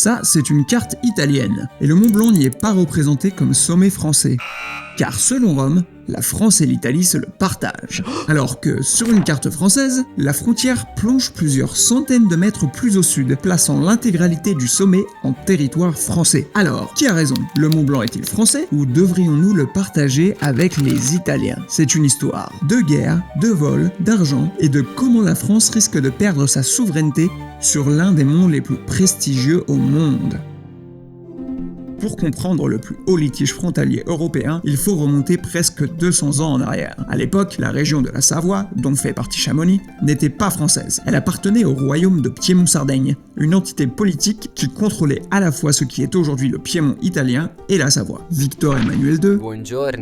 Ça, c'est une carte italienne, et le Mont Blanc n'y est pas représenté comme sommet français. Car selon Rome, la France et l'Italie se le partagent. Alors que sur une carte française, la frontière plonge plusieurs centaines de mètres plus au sud, plaçant l'intégralité du sommet en territoire français. Alors, qui a raison? Le Mont Blanc est-il français ou devrions-nous le partager avec les Italiens? C'est une histoire de guerre, de vol, d'argent et de comment la France risque de perdre sa souveraineté sur l'un des monts les plus prestigieux au monde. Pour comprendre le plus haut litige frontalier européen, il faut remonter presque 200 ans en arrière. À l'époque, la région de la Savoie, dont fait partie Chamonix, n'était pas française. Elle appartenait au royaume de Piémont-Sardaigne, une entité politique qui contrôlait à la fois ce qui est aujourd'hui le Piémont italien et la Savoie. Victor Emmanuel II,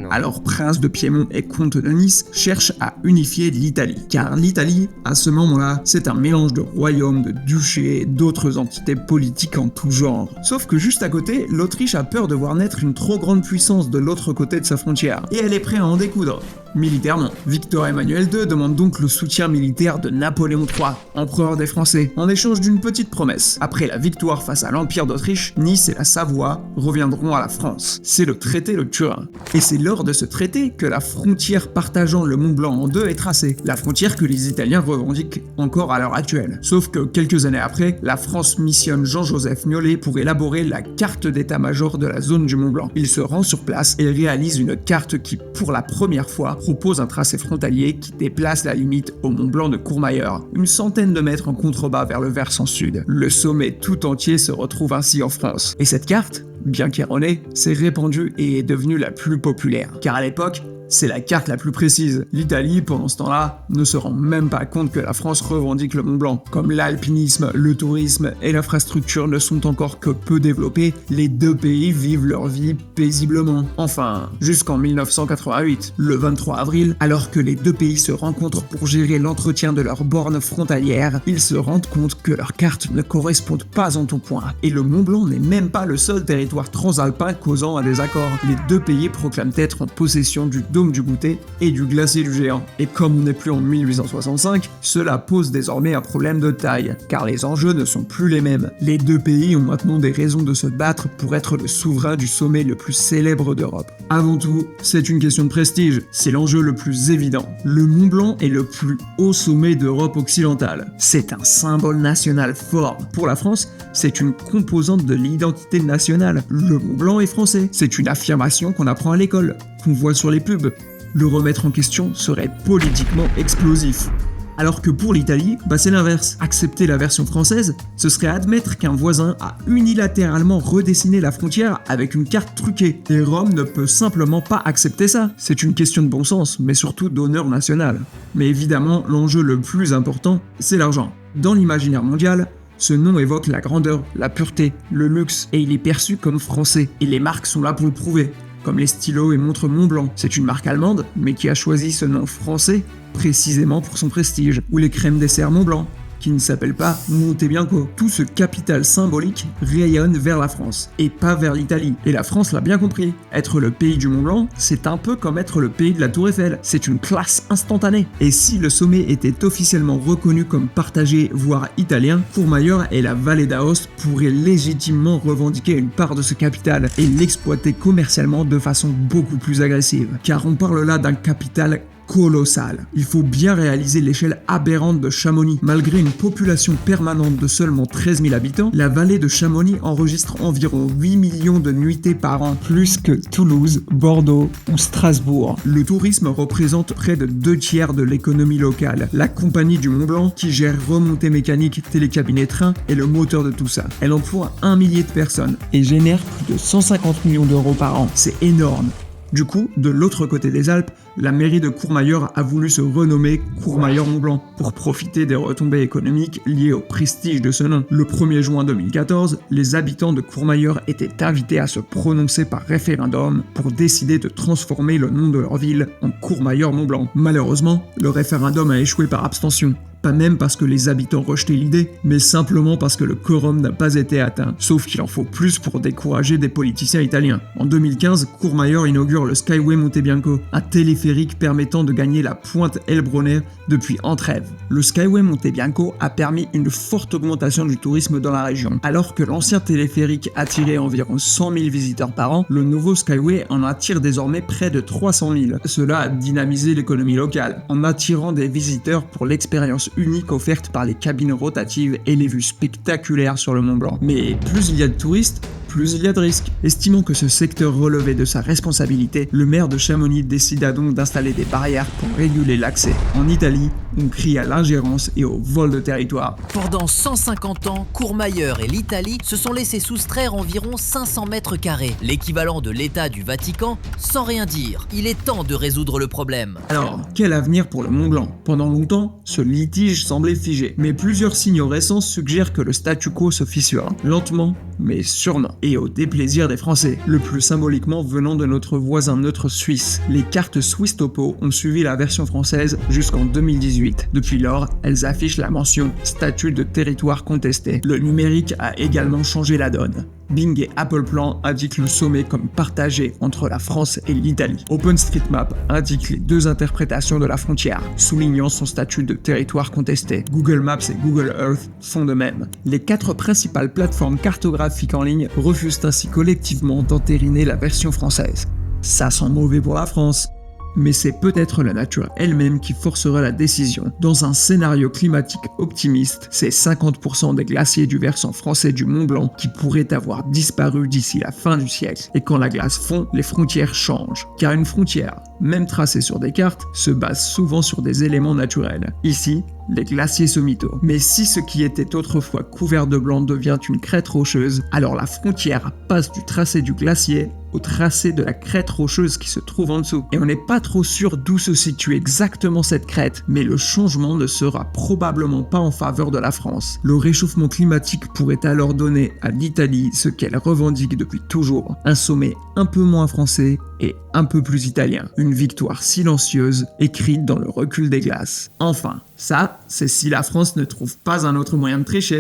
alors prince de Piémont et comte de Nice, cherche à unifier l'Italie. Car l'Italie, à ce moment-là, c'est un mélange de royaumes, de duchés et d'autres entités politiques en tout genre. Sauf que juste à côté, l'Autriche a peur de voir naître une trop grande puissance de l'autre côté de sa frontière, et elle est prête à en découdre. Militairement, Victor Emmanuel II demande donc le soutien militaire de Napoléon III, empereur des Français, en échange d'une petite promesse. Après la victoire face à l'Empire d'Autriche, Nice et la Savoie reviendront à la France. C'est le traité de Turin. Et c'est lors de ce traité que la frontière partageant le Mont Blanc en deux est tracée, la frontière que les Italiens revendiquent encore à l'heure actuelle. Sauf que quelques années après, la France missionne Jean-Joseph Niollet pour élaborer la carte d'état-major de la zone du Mont Blanc. Il se rend sur place et réalise une carte qui, pour la première fois, propose un tracé frontalier qui déplace la limite au Mont Blanc de Courmayeur, une centaine de mètres en contrebas vers le versant sud. Le sommet tout entier se retrouve ainsi en France. Et cette carte, bien qu'erronée, s'est répandue et est devenue la plus populaire. Car à l'époque, c'est la carte la plus précise. L'Italie, pendant ce temps-là, ne se rend même pas compte que la France revendique le Mont Blanc. Comme l'alpinisme, le tourisme et l'infrastructure ne sont encore que peu développés, les deux pays vivent leur vie paisiblement. Enfin, jusqu'en 1988, le 23 avril, alors que les deux pays se rencontrent pour gérer l'entretien de leurs bornes frontalières, ils se rendent compte que leurs cartes ne correspondent pas en tout point. Et le Mont Blanc n'est même pas le seul territoire transalpin causant un désaccord. Les deux pays proclament être en possession du dôme du goûter et du glacier du géant. Et comme on n'est plus en 1865, cela pose désormais un problème de taille, car les enjeux ne sont plus les mêmes. Les deux pays ont maintenant des raisons de se battre pour être le souverain du sommet le plus célèbre d'Europe. Avant tout, c'est une question de prestige, c'est l'enjeu le plus évident. Le Mont Blanc est le plus haut sommet d'Europe occidentale. C'est un symbole national fort. Pour la France, c'est une composante de l'identité nationale. Le Mont Blanc est français. C'est une affirmation qu'on apprend à l'école, qu'on voit sur les pubs. Le remettre en question serait politiquement explosif. Alors que pour l'Italie, c'est l'inverse. Accepter la version française, ce serait admettre qu'un voisin a unilatéralement redessiné la frontière avec une carte truquée. Et Rome ne peut simplement pas accepter ça. C'est une question de bon sens, mais surtout d'honneur national. Mais évidemment, l'enjeu le plus important, c'est l'argent. Dans l'imaginaire mondial, ce nom évoque la grandeur, la pureté, le luxe, et il est perçu comme français. Et les marques sont là pour le prouver. Comme les stylos et montres Montblanc. C'est une marque allemande, mais qui a choisi ce nom français précisément pour son prestige. Ou les crèmes dessert Montblanc, qui ne s'appelle pas Monte Bianco. Tout ce capital symbolique rayonne vers la France, et pas vers l'Italie. Et la France l'a bien compris. Être le pays du Mont Blanc, c'est un peu comme être le pays de la Tour Eiffel. C'est une classe instantanée. Et si le sommet était officiellement reconnu comme partagé, voire italien, Courmayeur et la vallée d'Aoste pourraient légitimement revendiquer une part de ce capital et l'exploiter commercialement de façon beaucoup plus agressive. Car on parle là d'un capital colossal. Il faut bien réaliser l'échelle aberrante de Chamonix. Malgré une population permanente de seulement 13 000 habitants, la vallée de Chamonix enregistre environ 8 millions de nuitées par an, plus que Toulouse, Bordeaux ou Strasbourg. Le tourisme représente près de 2/3 de l'économie locale. La compagnie du Mont Blanc, qui gère remontées mécaniques, télécabinets trains, est le moteur de tout ça. Elle emploie 1 millier de personnes et génère plus de 150 millions d'euros par an. C'est énorme. Du coup, de l'autre côté des Alpes, la mairie de Courmayeur a voulu se renommer Courmayeur-Mont-Blanc pour profiter des retombées économiques liées au prestige de ce nom. Le 1er juin 2014, les habitants de Courmayeur étaient invités à se prononcer par référendum pour décider de transformer le nom de leur ville en Courmayeur-Mont-Blanc. Malheureusement, le référendum a échoué par abstention. Pas même parce que les habitants rejetaient l'idée, mais simplement parce que le quorum n'a pas été atteint. Sauf qu'il en faut plus pour décourager des politiciens italiens. En 2015, Courmayeur inaugure le Skyway Monte Bianco, un téléphérique téléphérique permettant de gagner la pointe Elbronner depuis Antrèves. Le Skyway Monte Bianco a permis une forte augmentation du tourisme dans la région. Alors que l'ancien téléphérique attirait environ 100 000 visiteurs par an, le nouveau Skyway en attire désormais près de 300 000. Cela a dynamisé l'économie locale, en attirant des visiteurs pour l'expérience unique offerte par les cabines rotatives et les vues spectaculaires sur le Mont Blanc. Mais plus il y a de touristes, plus il y a de risques. Estimant que ce secteur relevait de sa responsabilité, le maire de Chamonix décida donc d'installer des barrières pour réguler l'accès. En Italie, on crie à l'ingérence et au vol de territoire. Pendant 150 ans, Courmayeur et l'Italie se sont laissés soustraire environ 500 mètres carrés, l'équivalent de l'État du Vatican, sans rien dire. Il est temps de résoudre le problème. Alors, quel avenir pour le Mont Blanc? Pendant longtemps, ce litige semblait figé, mais plusieurs signaux récents suggèrent que le statu quo se fissure, lentement, mais sûrement, et au déplaisir des Français, le plus symboliquement venant de notre voisin neutre suisse. Les cartes Swiss Topo ont suivi la version française jusqu'en 2018. Depuis lors, elles affichent la mention « statut de territoire contesté ». Le numérique a également changé la donne. Bing et Apple Plan indiquent le sommet comme partagé entre la France et l'Italie. OpenStreetMap indique les deux interprétations de la frontière, soulignant son statut de territoire contesté. Google Maps et Google Earth font de même. Les 4 principales plateformes cartographiques en ligne refusent ainsi collectivement d'entériner la version française. Ça sent mauvais pour la France. Mais c'est peut-être la nature elle-même qui forcera la décision. Dans un scénario climatique optimiste, c'est 50% des glaciers du versant français du Mont Blanc qui pourraient avoir disparu d'ici la fin du siècle. Et quand la glace fond, les frontières changent. Car une frontière, même tracée sur des cartes, se base souvent sur des éléments naturels. Ici, les glaciers sommitaux. Mais si ce qui était autrefois couvert de blanc devient une crête rocheuse, alors la frontière passe du tracé du glacier au tracé de la crête rocheuse qui se trouve en dessous. Et on n'est pas trop sûr d'où se situe exactement cette crête, mais le changement ne sera probablement pas en faveur de la France. Le réchauffement climatique pourrait alors donner à l'Italie ce qu'elle revendique depuis toujours, un sommet un peu moins français et un peu plus italien. Une victoire silencieuse, écrite dans le recul des glaces. Enfin, ça, c'est si la France ne trouve pas un autre moyen de tricher.